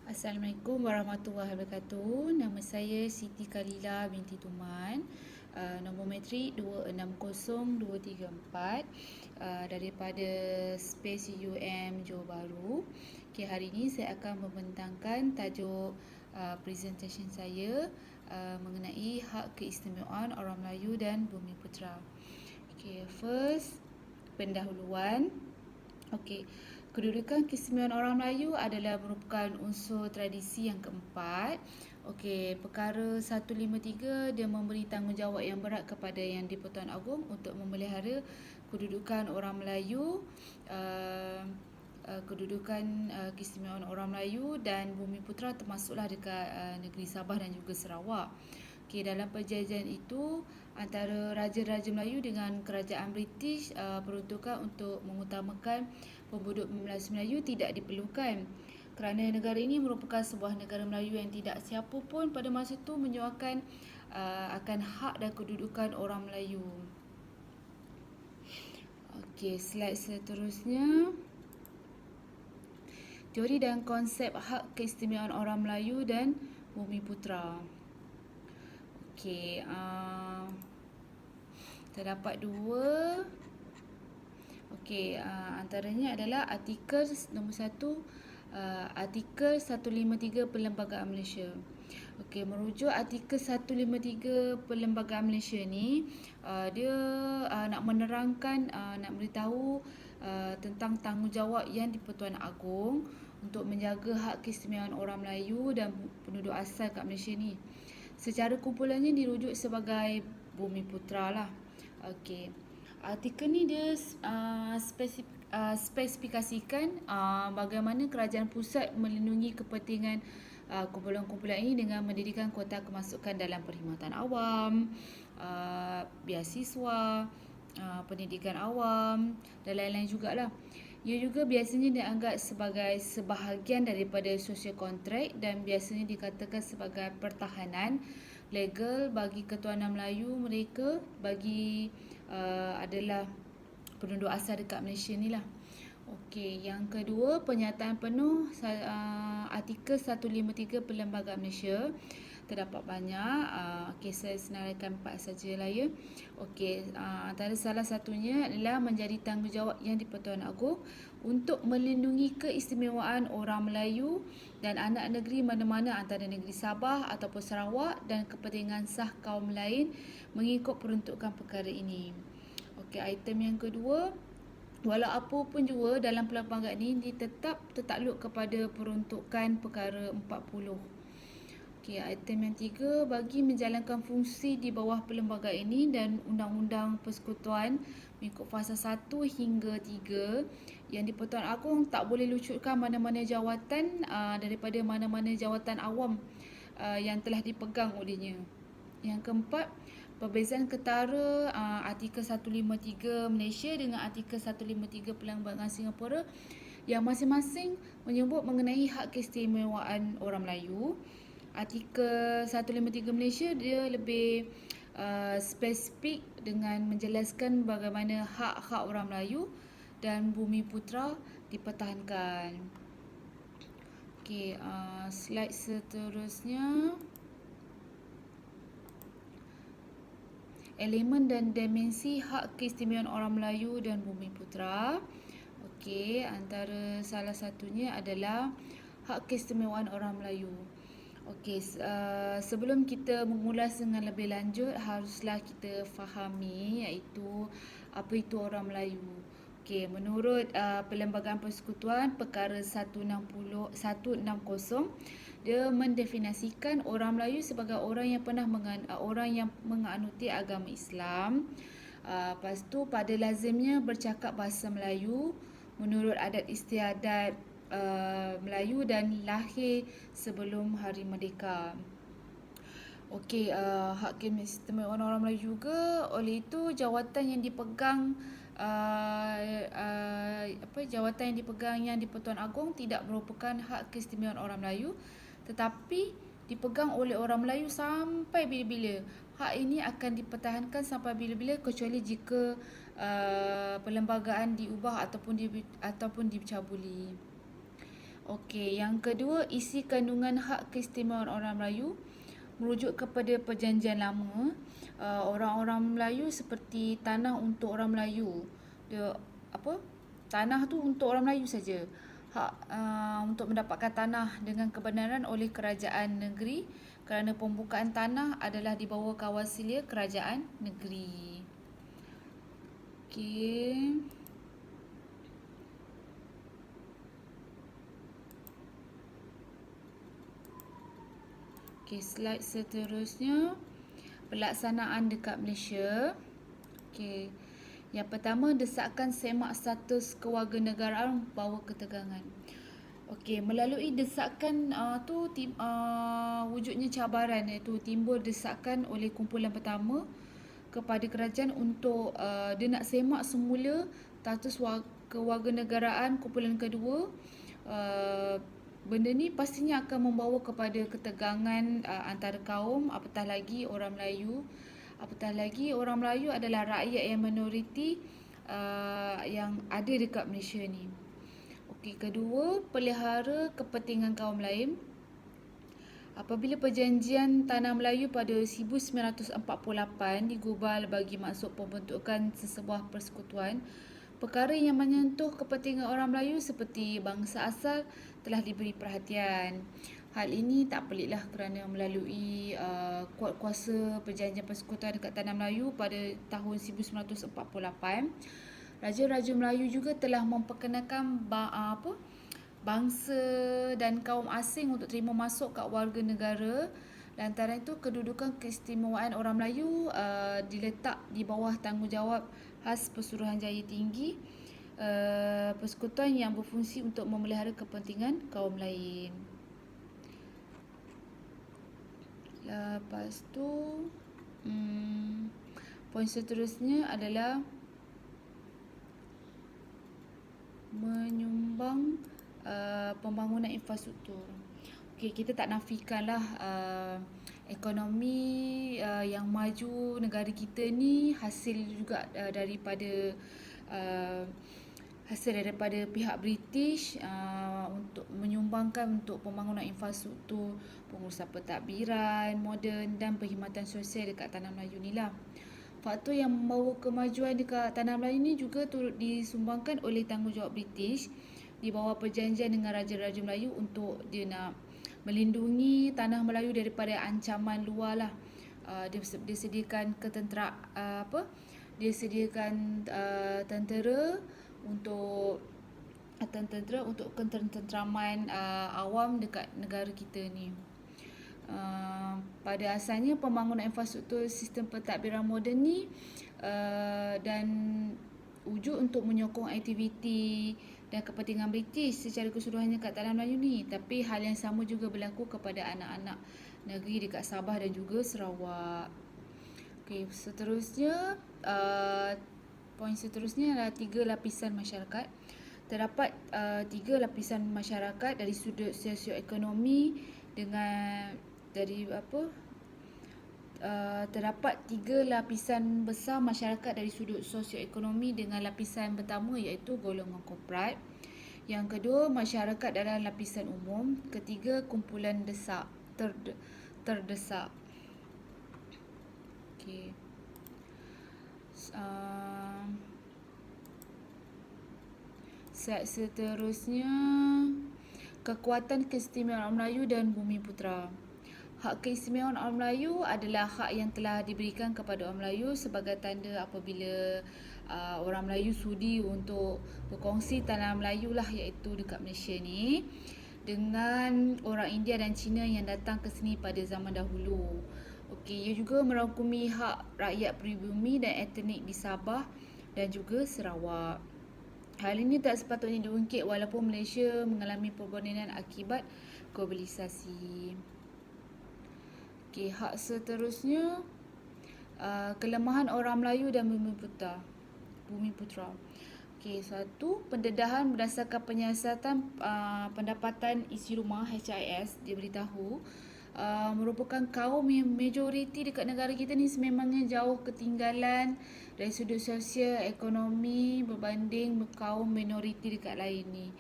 Assalamualaikum warahmatullahi wabarakatuh. Nama saya Siti Khalila binti Tuman. Nombor matrik 260234 daripada Space UM Johor Bahru. Okay, hari ini saya akan membentangkan tajuk presentation saya mengenai hak keistimewaan orang Melayu dan Bumiputera. Okay, first, pendahuluan. Okey, kedudukan keistimewaan orang Melayu adalah merupakan unsur tradisi yang keempat. Okey, perkara 153 dia memberi tanggungjawab yang berat kepada Yang di-Pertuan Agong untuk memelihara kedudukan orang Melayu, keistimewaan orang Melayu dan Bumiputera termasuklah dekat negeri Sabah dan juga Sarawak. Okay, dalam perjanjian itu antara Raja-Raja Melayu dengan Kerajaan British, peruntukan untuk mengutamakan penduduk Melayu tidak diperlukan kerana negara ini merupakan sebuah negara Melayu yang tidak siapa pun pada masa itu menyuarakan akan hak dan kedudukan orang Melayu. Okey, slide seterusnya. Teori dan konsep hak keistimewaan orang Melayu dan Bumiputera. Okey, terdapat dua. Okey, antaranya adalah artikel nombor 1, artikel 153 Perlembagaan Malaysia. Okey, merujuk artikel 153 Perlembagaan Malaysia ni, dia nak menerangkan, nak beritahu tentang tanggungjawab Yang di-Pertuan Agong untuk menjaga hak keistimewaan orang Melayu dan penduduk asal kat Malaysia ni. Secara kumpulannya dirujuk sebagai Bumiputera lah. Okey. Artikel ni dia spesifikasikan bagaimana kerajaan pusat melindungi kepentingan kumpulan-kumpulan ini dengan mendirikan kuota kemasukan dalam perkhidmatan awam, biasiswa, pendidikan awam dan lain-lain jugalah. Ia juga biasanya dianggap sebagai sebahagian daripada sosial kontrak dan biasanya dikatakan sebagai pertahanan legal bagi ketuanan Melayu mereka bagi adalah penduduk asal dekat Malaysia ni lah. Okey, yang kedua, penyataan penuh artikel 153 Perlembagaan Malaysia. Terdapat banyak. Okey, saya senaraikan 4 sajalah ya. Okey, antara salah satunya adalah menjadi tanggungjawab Yang di-Pertuan Agong untuk melindungi keistimewaan orang Melayu dan anak negeri mana-mana antara negeri Sabah ataupun Sarawak dan kepentingan sah kaum lain mengikut peruntukan perkara ini. Okey, item yang kedua, walau apa pun juga dalam perlembagaan ini tetap tertakluk kepada peruntukan perkara 40. Okey, item yang 3, bagi menjalankan fungsi di bawah perlembagaan ini dan Undang-Undang Persekutuan mengikut fasa 1 hingga 3, Yang di-Pertuan Agong tak boleh lucutkan mana-mana jawatan daripada mana-mana jawatan awam yang telah dipegang olehnya. Yang keempat, perbezaan ketara artikel 153 Malaysia dengan artikel 153 Perlembagaan Singapura yang masing-masing menyebut mengenai hak keistimewaan orang Melayu. Artikel 153 Malaysia dia lebih spesifik dengan menjelaskan bagaimana hak-hak orang Melayu dan Bumiputera dipertahankan. Okey, slide seterusnya. Elemen dan dimensi hak keistimewaan orang Melayu dan Bumiputera. Okey, antara salah satunya adalah hak keistimewaan orang Melayu. Okey, sebelum kita mengulas dengan lebih lanjut, haruslah kita fahami iaitu apa itu orang Melayu. Okey, menurut Perlembagaan Persekutuan perkara 160, dia mendefinisikan orang Melayu sebagai orang yang pernah menganuti agama Islam. Lepas tu pada lazimnya bercakap bahasa Melayu menurut adat istiadat Melayu dan lahir sebelum Hari Merdeka. Okey, hak keistimewaan orang Melayu juga, oleh itu jawatan yang dipegang Yang di-Pertuan Agong tidak merupakan hak keistimewaan orang Melayu tetapi dipegang oleh orang Melayu sampai bila-bila. Hak ini akan dipertahankan sampai bila-bila kecuali jika perlembagaan diubah ataupun dicabuli. Okey, yang kedua, isi kandungan hak keistimewaan orang Melayu merujuk kepada perjanjian lama. Orang-orang Melayu seperti tanah untuk orang Melayu. Dia apa? Tanah tu untuk orang Melayu saja. Hak untuk mendapatkan tanah dengan kebenaran oleh kerajaan negeri kerana pembukaan tanah adalah di bawah kawasan kerajaan negeri. Okey. Okey, slide seterusnya. Pelaksanaan dekat Malaysia. Okey. Yang pertama, desakan semak status kewarganegaraan bawa ketegangan. Okey, melalui desakan wujudnya cabaran, iaitu timbul desakan oleh kumpulan pertama kepada kerajaan untuk dia nak semak semula status kewarganegaraan kumpulan kedua. Benda ni pastinya akan membawa kepada ketegangan antara kaum, apatah lagi orang Melayu. Apatah lagi orang Melayu adalah rakyat yang minoriti yang ada dekat Malaysia ni. Okey, kedua, pelihara kepentingan kaum lain. Apabila perjanjian Tanah Melayu pada 1948 digubal bagi maksud pembentukan sesebuah persekutuan, perkara yang menyentuh kepentingan orang Melayu seperti bangsa asal telah diberi perhatian. Hal ini tak peliklah kerana melalui kuat kuasa perjanjian persekutuan dekat Tanah Melayu pada tahun 1948, Raja-Raja Melayu juga telah memperkenalkan bangsa dan kaum asing untuk terima masuk kat warga negara. Lantaran itu, kedudukan keistimewaan orang Melayu diletak di bawah tanggungjawab khas Pesuruhanjaya Tinggi, persekutuan yang berfungsi untuk memelihara kepentingan kaum lain. Lepas tu, poin seterusnya adalah menyumbang pembangunan infrastruktur. Okey, kita tak nafikanlah ekonomi yang maju negara kita ni hasil juga daripada pihak British untuk menyumbangkan untuk pembangunan infrastruktur, pengurusan pentadbiran moden dan perkhidmatan sosial dekat Tanah Melayu ni lah. Faktor yang membawa kemajuan dekat Tanah Melayu ni juga turut disumbangkan oleh tanggungjawab British di bawah perjanjian dengan Raja-Raja Melayu untuk dia nak melindungi Tanah Melayu daripada ancaman luar lah. Dia sediakan tentera untuk ketenteraman awam dekat negara kita ni. Pada asalnya pembangunan infrastruktur sistem pentadbiran moden ni dan wujud untuk menyokong aktiviti dan kepentingan British secara keseluruhannya kat Tanah Melayu ni. Tapi hal yang sama juga berlaku kepada anak-anak negeri dekat Sabah dan juga Sarawak. Okey, seterusnya poin seterusnya adalah 3 lapisan masyarakat. Terdapat 3 lapisan masyarakat dari sudut sosioekonomi terdapat 3 lapisan besar masyarakat dari sudut sosioekonomi dengan lapisan pertama iaitu golongan korporat, yang kedua masyarakat dalam lapisan umum, ketiga kumpulan terdesak. Okey. Seterusnya, kekuatan keistimewaan orang Melayu dan Bumi Putera. Hak keistimewaan orang Melayu adalah hak yang telah diberikan kepada orang Melayu sebagai tanda apabila orang Melayu sudi untuk berkongsi tanah Melayu lah, iaitu dekat Malaysia ni, dengan orang India dan Cina yang datang ke sini pada zaman dahulu. Okey, ia juga merangkumi hak rakyat pribumi dan etnik di Sabah dan juga Sarawak. Hal ini tak sepatutnya diungkit walaupun Malaysia mengalami perbandingan akibat globalisasi. Okey, hak seterusnya, kelemahan orang Melayu dan Bumi Putera. Okey, satu, pendedahan berdasarkan penyiasatan pendapatan isi rumah HIS diberitahu merupakan kaum yang majoriti dekat negara kita ni sememangnya jauh ketinggalan dari sudut sosial ekonomi berbanding kaum minoriti dekat lain ni.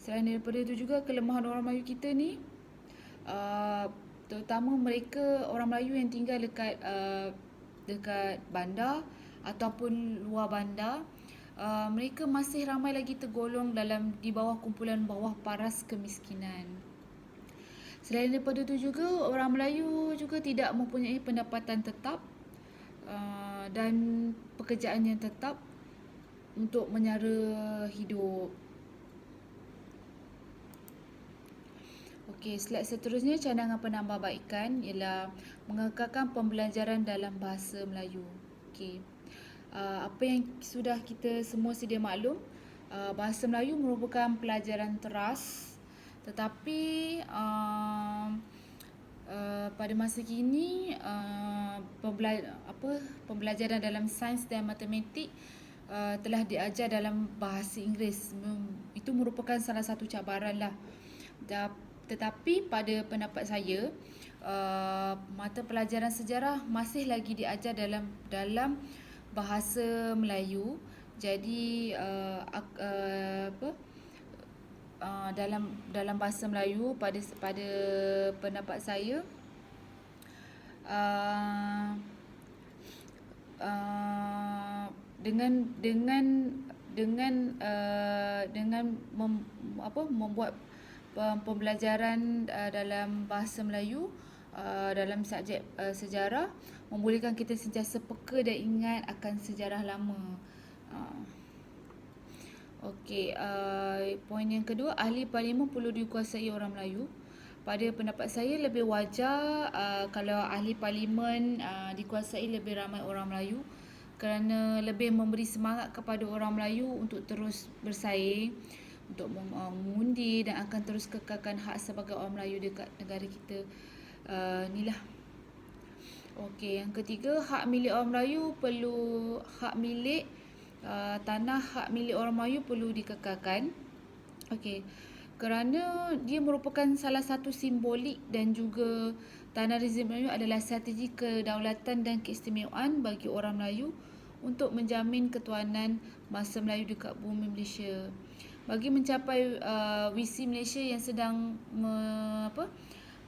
Selain daripada itu juga, kelemahan orang Melayu kita ni, terutama mereka orang Melayu yang tinggal dekat bandar ataupun luar bandar, mereka masih ramai lagi tergolong di bawah kumpulan bawah paras kemiskinan. Selain daripada itu juga, orang Melayu juga tidak mempunyai pendapatan tetap dan pekerjaan yang tetap untuk menyara hidup. Okey, slide seterusnya, cadangan penambahbaikan ialah mengekalkan pembelajaran dalam bahasa Melayu. Okey. Apa yang sudah kita semua sedia maklum, bahasa Melayu merupakan pelajaran teras, tetapi pada masa kini pembelajaran dalam sains dan matematik telah diajar dalam bahasa Inggeris. Itu merupakan salah satu cabaran lah. Tetapi pada pendapat saya, mata pelajaran sejarah masih lagi diajar dalam bahasa Melayu. Jadi dalam bahasa Melayu, pada pendapat saya, membuat pembelajaran dalam bahasa Melayu dalam subjek sejarah membolehkan kita sentiasa peka dan ingat akan sejarah lama. Okey, poin yang kedua, ahli parlimen perlu dikuasai orang Melayu. Pada pendapat saya, lebih wajar kalau ahli parlimen dikuasai lebih ramai orang Melayu, kerana lebih memberi semangat kepada orang Melayu untuk terus bersaing, untuk mengundi dan akan terus kekalkan hak sebagai orang Melayu dekat negara kita ni lah. Okey, yang ketiga, hak milik orang Melayu tanah hak milik orang Melayu perlu dikekalkan. Okey, kerana dia merupakan salah satu simbolik, dan juga tanah rezim Melayu adalah strategi kedaulatan dan keistimewaan bagi orang Melayu untuk menjamin ketuanan bangsa Melayu dekat bumi Malaysia. Bagi mencapai visi Malaysia yang sedang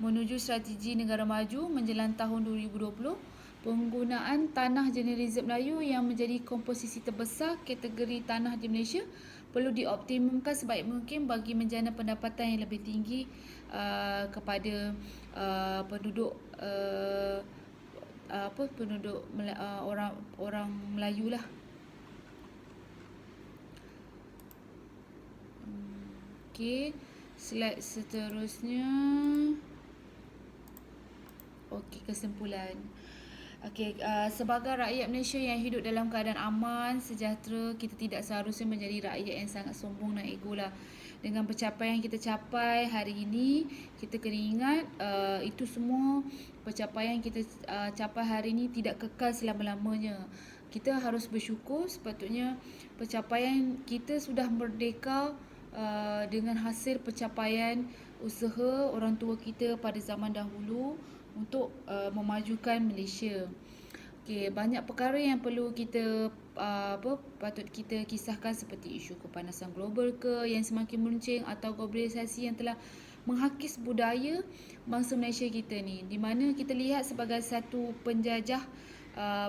menuju strategi negara maju menjelang tahun 2020, penggunaan tanah jenis rezim Melayu yang menjadi komposisi terbesar kategori tanah di Malaysia perlu dioptimumkan sebaik mungkin bagi menjana pendapatan yang lebih tinggi kepada penduduk orang Melayu lah. Okey, slide seterusnya. Okey, kesimpulan. Okey, sebagai rakyat Malaysia yang hidup dalam keadaan aman, sejahtera, kita tidak seharusnya menjadi rakyat yang sangat sombong dan ego lah. Dengan pencapaian yang kita capai hari ini, kita kena ingat itu semua pencapaian yang kita capai hari ini tidak kekal selama-lamanya. Kita harus bersyukur, sepatutnya pencapaian kita sudah merdeka dengan hasil pencapaian usaha orang tua kita pada zaman dahulu untuk memajukan Malaysia. Okey, banyak perkara yang perlu kita patut kita kisahkan, seperti isu kepanasan global yang semakin meruncing, atau globalisasi yang telah menghakis budaya bangsa Malaysia kita ni, di mana kita lihat sebagai satu penjajah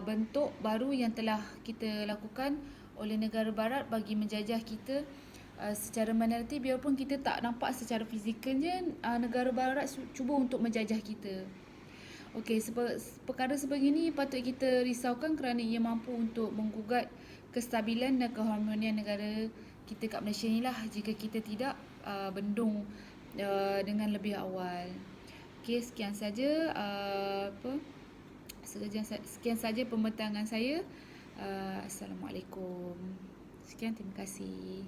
bentuk baru yang telah kita lakukan oleh negara barat bagi menjajah kita secara mentaliti. Biarpun kita tak nampak secara fizikalnya, negara barat cuba untuk menjajah kita. Okey, perkara sebegini patut kita risaukan kerana ia mampu untuk menggugat kestabilan dan keharmonian negara kita kat Malaysia ni lah, jika kita tidak bendung dengan lebih awal. Okey, sekian saja pembentangan saya. Assalamualaikum. Sekian, terima kasih.